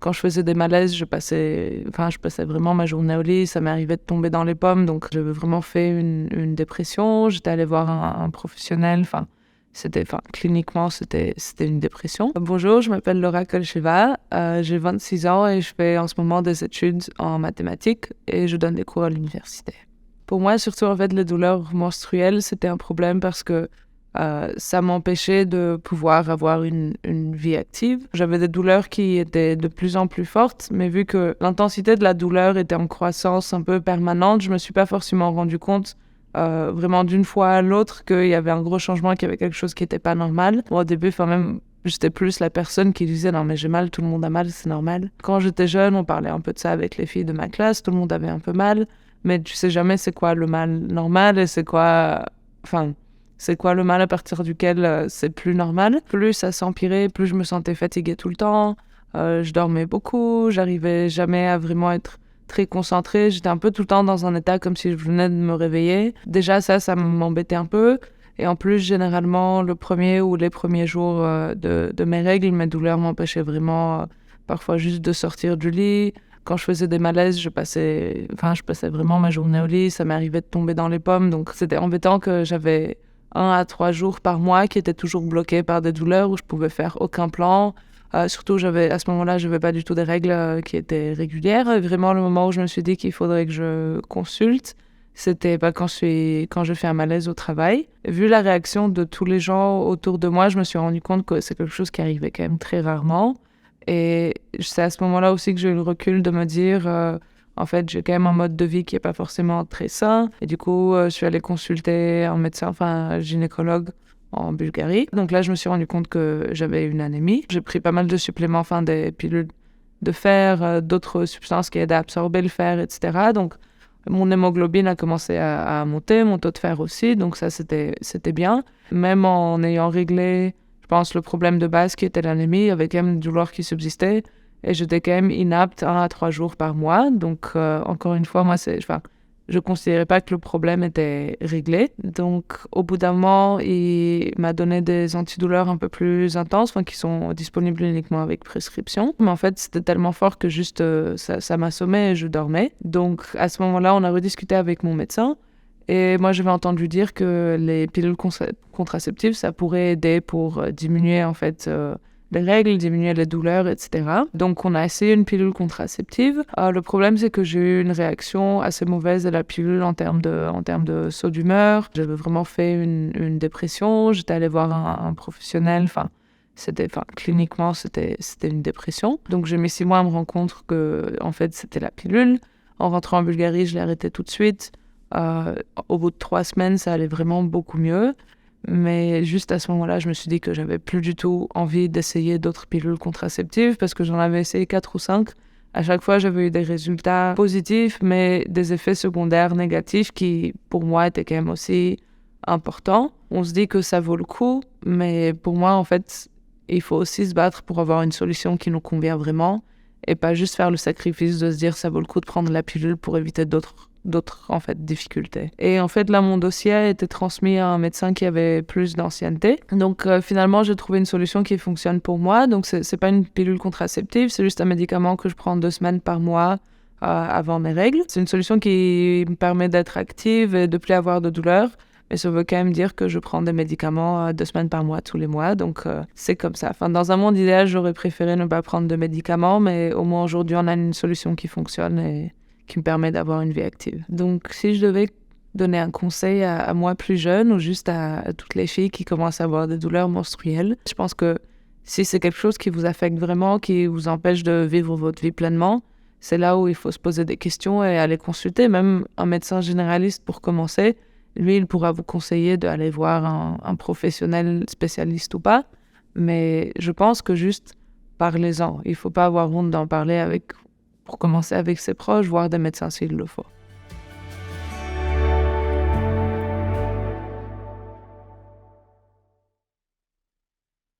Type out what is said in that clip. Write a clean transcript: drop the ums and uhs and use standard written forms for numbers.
Quand je faisais des malaises, je passais vraiment ma journée au lit. Ça m'arrivait de tomber dans les pommes. Donc, j'avais vraiment fait une dépression. J'étais allée voir un professionnel. Cliniquement, c'était une dépression. Bonjour, je m'appelle Laura Kolcheva. J'ai 26 ans et je fais en ce moment des études en mathématiques et je donne des cours à l'université. Pour moi, surtout, en fait, les douleurs menstruelles, c'était un problème parce que ça m'empêchait de pouvoir avoir une vie active. J'avais des douleurs qui étaient de plus en plus fortes, mais vu que l'intensité de la douleur était en croissance un peu permanente, je me suis pas forcément rendu compte vraiment d'une fois à l'autre qu'il y avait un gros changement, qu'il y avait quelque chose qui était pas normal. Moi, au début, j'étais plus la personne qui disait « Non, mais j'ai mal, tout le monde a mal, c'est normal ». Quand j'étais jeune, on parlait un peu de ça avec les filles de ma classe, tout le monde avait un peu mal, mais tu sais jamais c'est quoi le mal normal et c'est quoi le mal à partir duquel c'est plus normal. Plus ça s'empirait, plus je me sentais fatiguée tout le temps. Je dormais beaucoup, j'arrivais jamais à vraiment être très concentrée. J'étais un peu tout le temps dans un état comme si je venais de me réveiller. Déjà ça m'embêtait un peu. Et en plus, généralement, le premier ou les premiers jours de mes règles, mes douleurs m'empêchaient vraiment parfois juste de sortir du lit. Quand je faisais des malaises, je passais vraiment ma journée au lit. Ça m'arrivait de tomber dans les pommes. Donc, c'était embêtant que j'avais 1 à 3 jours par mois qui étaient toujours bloqués par des douleurs où je pouvais faire aucun plan. Surtout, à ce moment-là, je n'avais pas du tout des règles qui étaient régulières. Et vraiment, le moment où je me suis dit qu'il faudrait que je consulte, c'était quand je fais un malaise au travail. Et vu la réaction de tous les gens autour de moi, je me suis rendu compte que c'est quelque chose qui arrivait quand même très rarement. Et c'est à ce moment-là aussi que j'ai eu le recul de me dire... En fait, j'ai quand même un mode de vie qui n'est pas forcément très sain. Et du coup, je suis allée consulter un gynécologue en Bulgarie. Donc là, je me suis rendu compte que j'avais une anémie. J'ai pris pas mal de suppléments, des pilules de fer, d'autres substances qui aident à absorber le fer, etc. Donc, mon hémoglobine a commencé à monter, mon taux de fer aussi. Donc ça, c'était bien. Même en ayant réglé, je pense, le problème de base qui était l'anémie, il y avait quand même une douleur qui subsistait. Et j'étais quand même inapte 1 à 3 jours par mois. Donc, encore une fois, je ne considérais pas que le problème était réglé. Donc, au bout d'un moment, il m'a donné des antidouleurs un peu plus intenses, qui sont disponibles uniquement avec prescription. Mais en fait, c'était tellement fort que juste ça m'assommait et je dormais. Donc, à ce moment-là, on a rediscuté avec mon médecin. Et moi, j'avais entendu dire que les pilules contraceptives, ça pourrait aider pour diminuer, en fait... les règles, diminuer les douleurs, etc. Donc, on a essayé une pilule contraceptive. Le problème, c'est que j'ai eu une réaction assez mauvaise à la pilule en termes de saut d'humeur. J'avais vraiment fait une dépression. J'étais allée voir un professionnel. Cliniquement, c'était une dépression. Donc, j'ai mis 6 mois à me rendre compte que, en fait, c'était la pilule. En rentrant en Bulgarie, je l'ai arrêtée tout de suite. Au bout de 3 semaines, ça allait vraiment beaucoup mieux. Mais juste à ce moment-là, je me suis dit que j'avais plus du tout envie d'essayer d'autres pilules contraceptives parce que j'en avais essayé 4 ou 5. À chaque fois, j'avais eu des résultats positifs, mais des effets secondaires négatifs qui, pour moi, étaient quand même aussi importants. On se dit que ça vaut le coup, mais pour moi, en fait, il faut aussi se battre pour avoir une solution qui nous convient vraiment et pas juste faire le sacrifice de se dire ça vaut le coup de prendre la pilule pour éviter d'autres en fait difficultés. Et en fait là mon dossier a été transmis à un médecin qui avait plus d'ancienneté. Donc finalement j'ai trouvé une solution qui fonctionne pour moi. Donc c'est pas une pilule contraceptive, c'est juste un médicament que je prends 2 semaines par mois avant mes règles. C'est une solution qui me permet d'être active et de plus avoir de douleur. Mais ça veut quand même dire que je prends des médicaments 2 semaines par mois, tous les mois. Donc, c'est comme ça. Dans un monde idéal, j'aurais préféré ne pas prendre de médicaments, mais au moins aujourd'hui, on a une solution qui fonctionne et qui me permet d'avoir une vie active. Donc, si je devais donner un conseil à moi plus jeune ou juste à toutes les filles qui commencent à avoir des douleurs menstruelles, je pense que si c'est quelque chose qui vous affecte vraiment, qui vous empêche de vivre votre vie pleinement, c'est là où il faut se poser des questions et aller consulter. Même un médecin généraliste pour commencer, lui, il pourra vous conseiller d'aller voir un professionnel spécialiste ou pas. Mais je pense que juste parlez-en. Il ne faut pas avoir honte d'en parler pour commencer avec ses proches, voire des médecins s'il le faut.